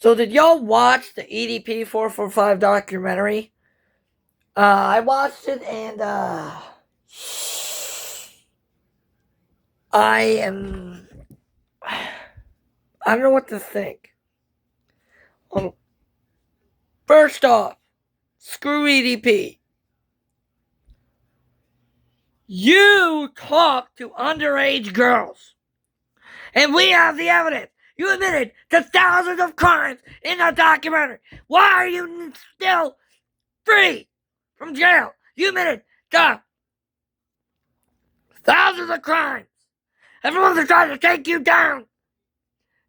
So did y'all watch the edp445 documentary? I watched it and I am I don't know what to think. First off, screw EDP. You talk to underage girls, and we have the evidence. You admitted to thousands of crimes in the documentary. Why are you still free from jail? You admitted to thousands of crimes. Everyone's that tried to take you down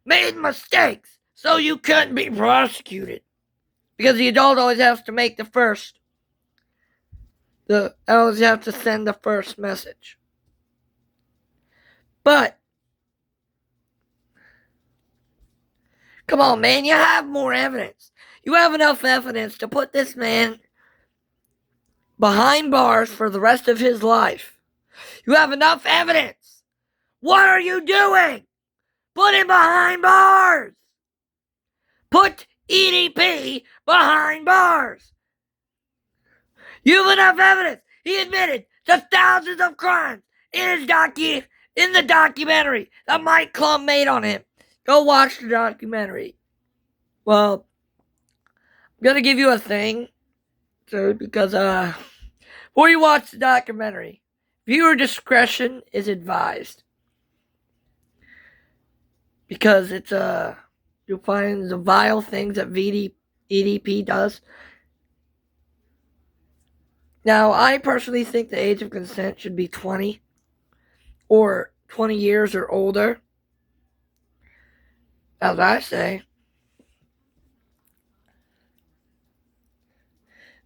made mistakes, so you couldn't be prosecuted. Because the adult always has to make the first. Always have to send the first message. But come on, man, you have more evidence. You have enough evidence to put this man behind bars for the rest of his life. You have enough evidence. What are you doing? Put him behind bars. Put EDP behind bars. You have enough evidence. He admitted to thousands of crimes in the documentary that Mike Clum made on him. Go watch the documentary. Well, I'm gonna give you a thing, sir, because before you watch the documentary, viewer discretion is advised. Because it's you'll find the vile things that EDP does. Now, I personally think the age of consent should be 20 or 20 years or older. As I say.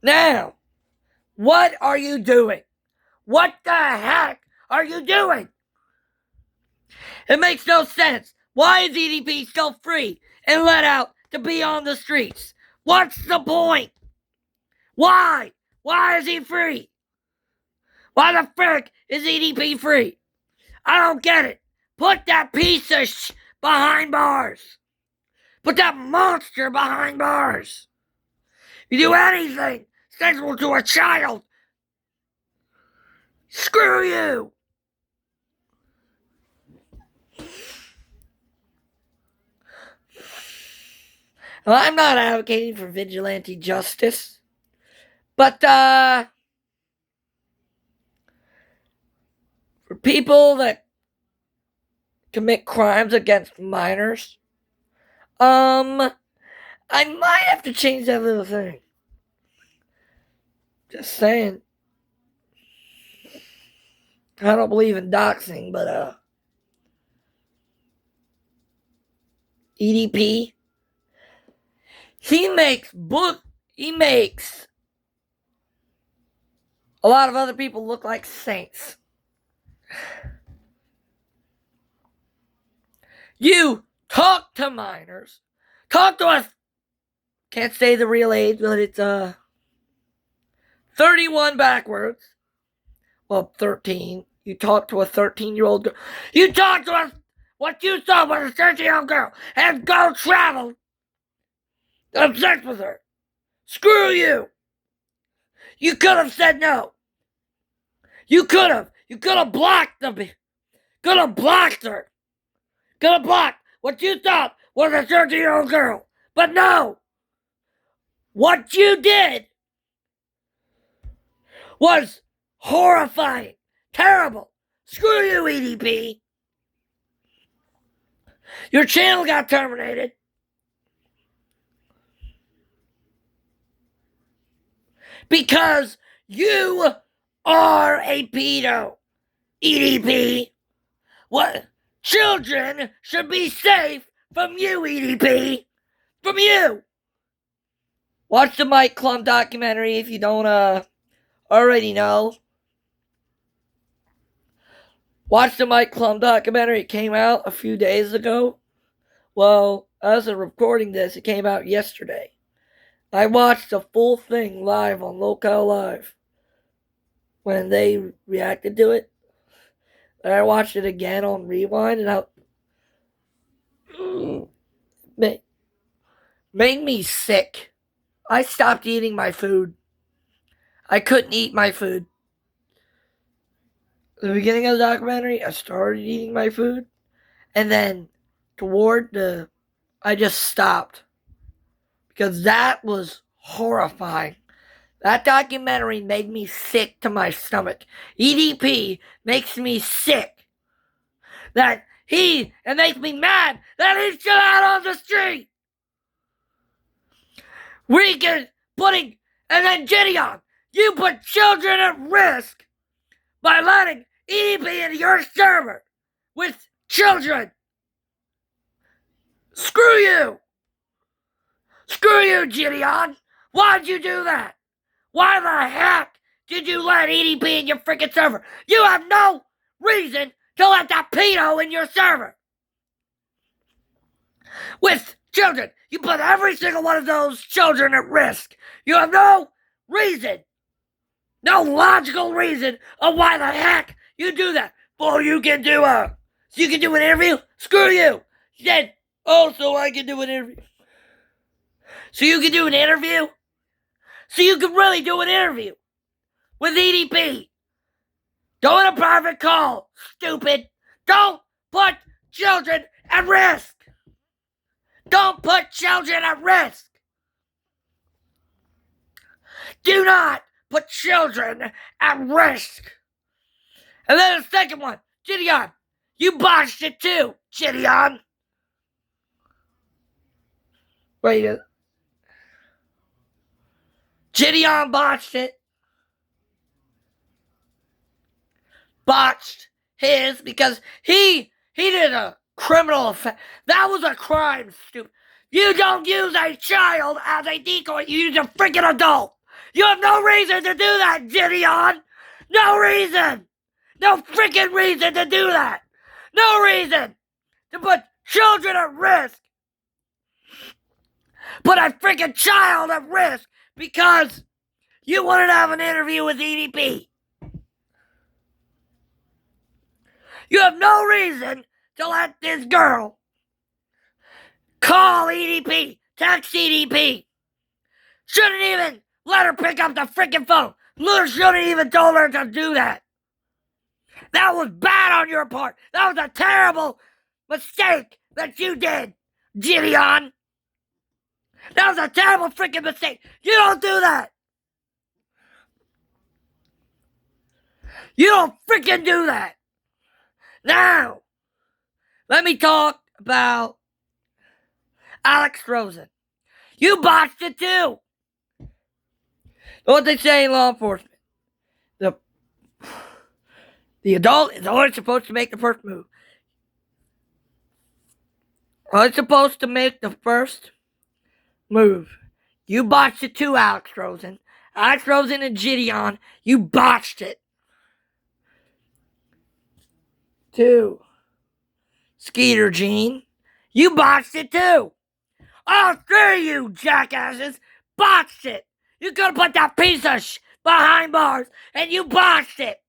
Now, what are you doing? What the heck are you doing? It makes no sense. Why is EDP still free and let out to be on the streets? What's the point? Why? Why is he free? Why the frick is EDP free? I don't get it. Put that piece of behind bars. Put that monster behind bars. You do anything sexual to a child, screw you. Well, I'm not advocating for vigilante justice, but for people that commit crimes against minors, I might have to change that little thing. Just saying. I don't believe in doxing, but EDP, he makes a lot of other people look like saints. You talk to minors. Talk to us. Can't say the real age, but it's 31 backwards. Well, 13. You talk to a 13-year-old girl. You talk to us. What you saw was a 13-year-old girl and go travel. Have sex with her. Screw you. You could have said no. You could have. You could have blocked them. Could have blocked her. Could have blocked what you thought was a 13-year-old girl. But no. What you did was horrifying. Terrible. Screw you, EDP. Your channel got terminated. Because you are a pedo. EDP. What? Children should be safe from you, EDP. From you. Watch the Mike Clum documentary if you don't already know. Watch the Mike Clum documentary. It came out a few days ago. Well, as of recording this, it came out yesterday. I watched the full thing live on Locale Live when they reacted to it. And I watched it again on Rewind, and made me sick. I stopped eating my food. I couldn't eat my food. At the beginning of the documentary, I started eating my food. And then I just stopped. Because that was horrifying. That documentary made me sick to my stomach. EDP makes me sick. It makes me mad that he's still out on the street. And then Gideon, you put children at risk by letting EDP into your server with children. Screw you! Screw you, Gideon! Why'd you do that? Why the heck did you let EDP in your freaking server? You have no reason to let that pedo in your server with children. You put every single one of those children at risk. You have no reason, no logical reason of why the heck you do that. So you can do an interview? Screw you. She said, so I can do an interview. So you can do an interview? So you can really do an interview with EDP. Go in a private call, stupid. Don't put children at risk. Don't put children at risk. Do not put children at risk. And then the second one, Gideon, you botched it too, Gideon. Wait, Gideon botched it. Botched his because he did a criminal offense. That was a crime, stupid. You don't use a child as a decoy. You use a freaking adult. You have no reason to do that, Gideon. No reason. No freaking reason to do that. No reason to put children at risk. Put a freaking child at risk because you wanted to have an interview with EDP. You have no reason to let this girl call EDP, text EDP. Shouldn't even let her pick up the freaking phone. Luther shouldn't even told her to do that. That was bad on your part. That was a terrible mistake that you did, Gideon. That was a terrible freaking mistake. You don't do that. You don't freaking do that. Now, let me talk about Alex Rosen. You botched it too. What they say in law enforcement. The adult is always supposed to make the first move. Always supposed to make the first move. You botched it too, Alex Rosen. Alex Rosen and Gideon, you botched it. 2. Skeeter Jean, you botched it too. All 3 of you jackasses botched it. You could have put that piece of behind bars and you botched it.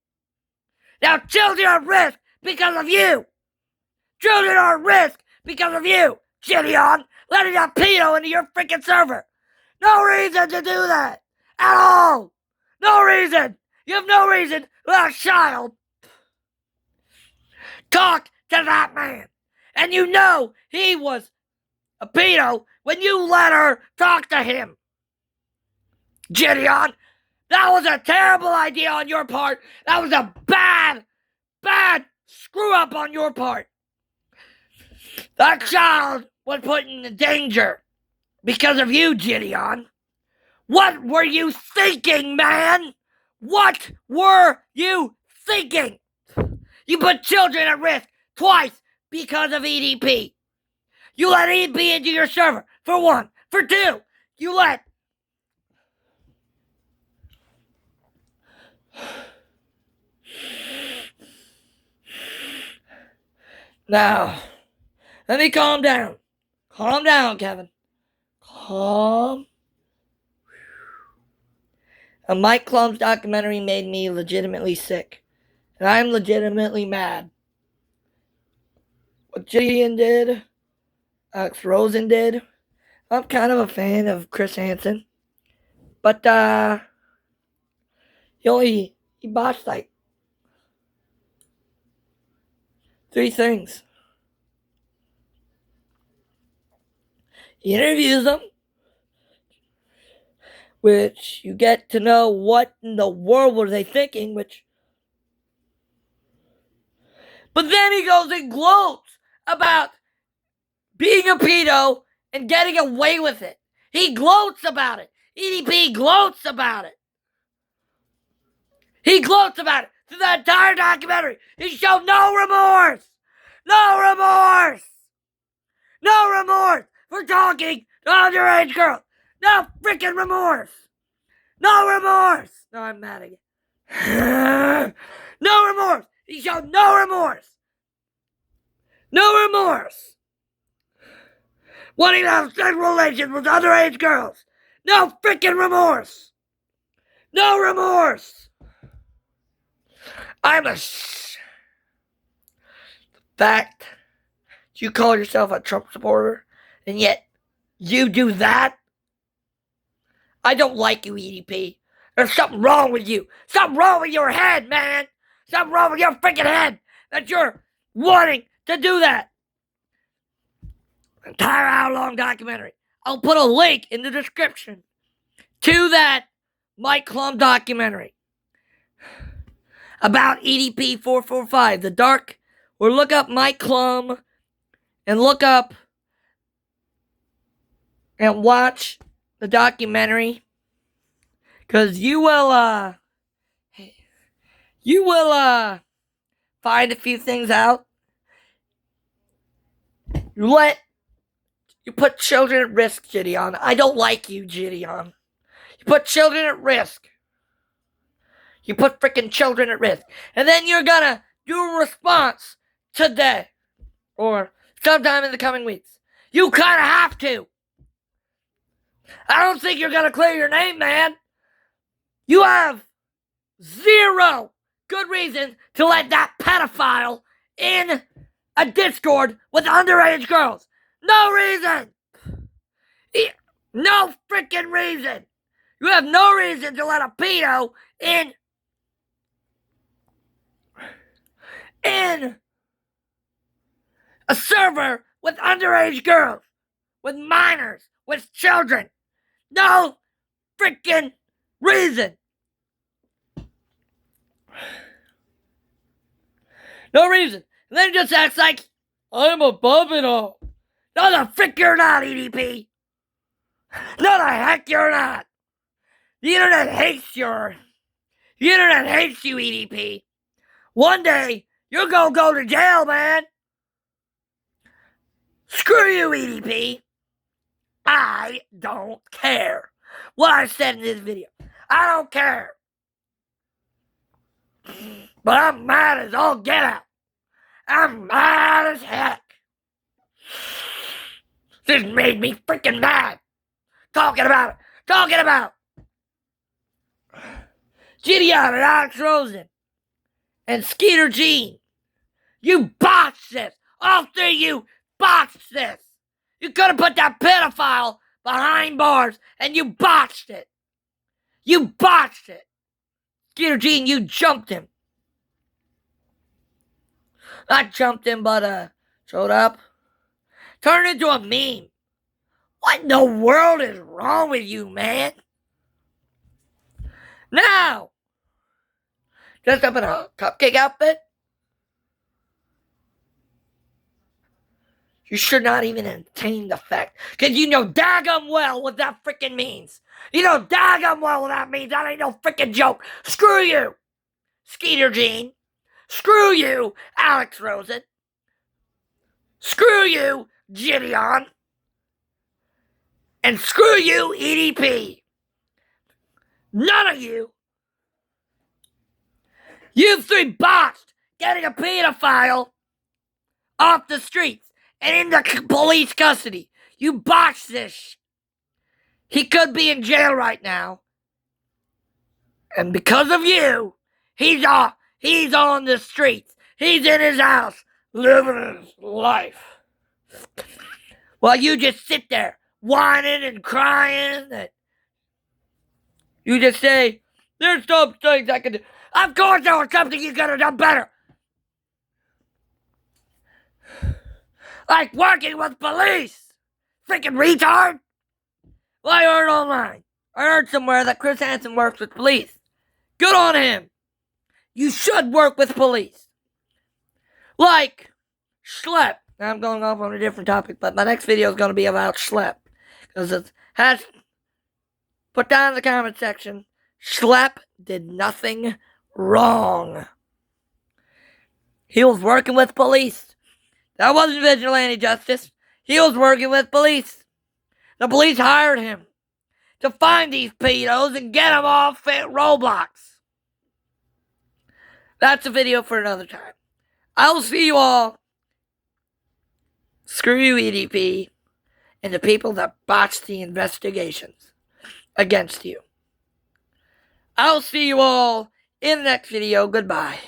Now children are at risk because of you. Children are at risk because of you, Gideon, letting that pedo into your freaking server. No reason to do that at all. No reason. You have no reason to let a child talk to that man. And you know he was a pedo when you let her talk to him. Gideon, that was a terrible idea on your part. That was a bad screw up on your part. That child was put in danger because of you, Gideon. What were you thinking, man? What were you thinking? You put children at risk twice because of EDP. You let EDP into your server, for 1. For 2, you let... Now, let me calm down. Calm down, Kevin. Calm. A Mike Clum's documentary made me legitimately sick. And I'm legitimately mad. What Gideon did, Alex Rosen did, I'm kind of a fan of Chris Hansen. But, he botched like 3 things. He interviews them, which you get to know what in the world were they thinking, but then he goes and gloats about being a pedo and getting away with it. He gloats about it. EDP gloats about it. He gloats about it through the entire documentary. He showed no remorse. No remorse. No remorse for talking to underage girls. No freaking remorse. No remorse. No, I'm mad again. No remorse. He showed no remorse. No remorse. Wanting to have sexual relations with underage girls. No freaking remorse. No remorse. Fact you call yourself a Trump supporter and yet you do that? I don't like you, EDP. There's something wrong with you. Something wrong with your head, man. Something wrong with your freaking head that you're wanting to do that. Entire hour-long documentary. I'll put a link in the description to that Mike Clum documentary about edp445, the dark, or look up Mike Clum and look up and watch the documentary, because you will find a few things out. You put children at risk, Gideon. I don't like you, Gideon. You put children at risk. You put freaking children at risk. And then you're gonna do a response today or sometime in the coming weeks. You kinda have to. I don't think you're gonna clear your name, man. You have 0 good reason to let that pedophile in a Discord with underage girls. No reason. No freaking reason. You have no reason to let a pedo in a server with underage girls, with minors, with children. No freaking reason. No reason. And then he just acts like I'm above it all. No, the frick you're not, EDP. No, the heck you're not. The internet hates you, EDP. One day, you're gonna go to jail, man. Screw you, EDP. I don't care what I said in this video. I don't care. But I'm mad as all get out. I'm mad as heck. This made me freaking mad. Talking about Gideon and Alex Rosen and Skeeter Jean. You botched this. All 3 of you botched this. You could have put that pedophile behind bars and you botched it. You botched it. Skeeter Jean, you jumped him. Not jumped him, but showed up. Turned into a meme. What in the world is wrong with you, man? Now, dressed up in a cupcake outfit? You should not even entertain the fact, because you know daggum well what that freaking means. You know daggum well what that means. That ain't no freaking joke. Screw you, Skeeter Jean. Screw you, Alex Rosen. Screw you, Gideon. And screw you, EDP. None of you. You 3 botched getting a pedophile off the streets and into police custody. You botched this. He could be in jail right now. And because of you, he's on the streets. He's in his house, living his life. While you just sit there whining and crying that you just say, there's some things I can do. Of course there was something you could have done better. Like working with police. Freaking retard. Well, I heard online. I heard somewhere that Chris Hansen works with police. Good on him. You should work with police. Like Schlep. Now I'm going off on a different topic, but my next video is going to be about Schlep. Because it has... Put down in the comment section, Schlep did nothing wrong. He was working with police. That wasn't vigilante justice. He was working with police. The police hired him to find these pedos and get them off Roblox. That's a video for another time. I will see you all. Screw you, EDP, and the people that botched the investigations against you. I'll see you all in the next video. Goodbye.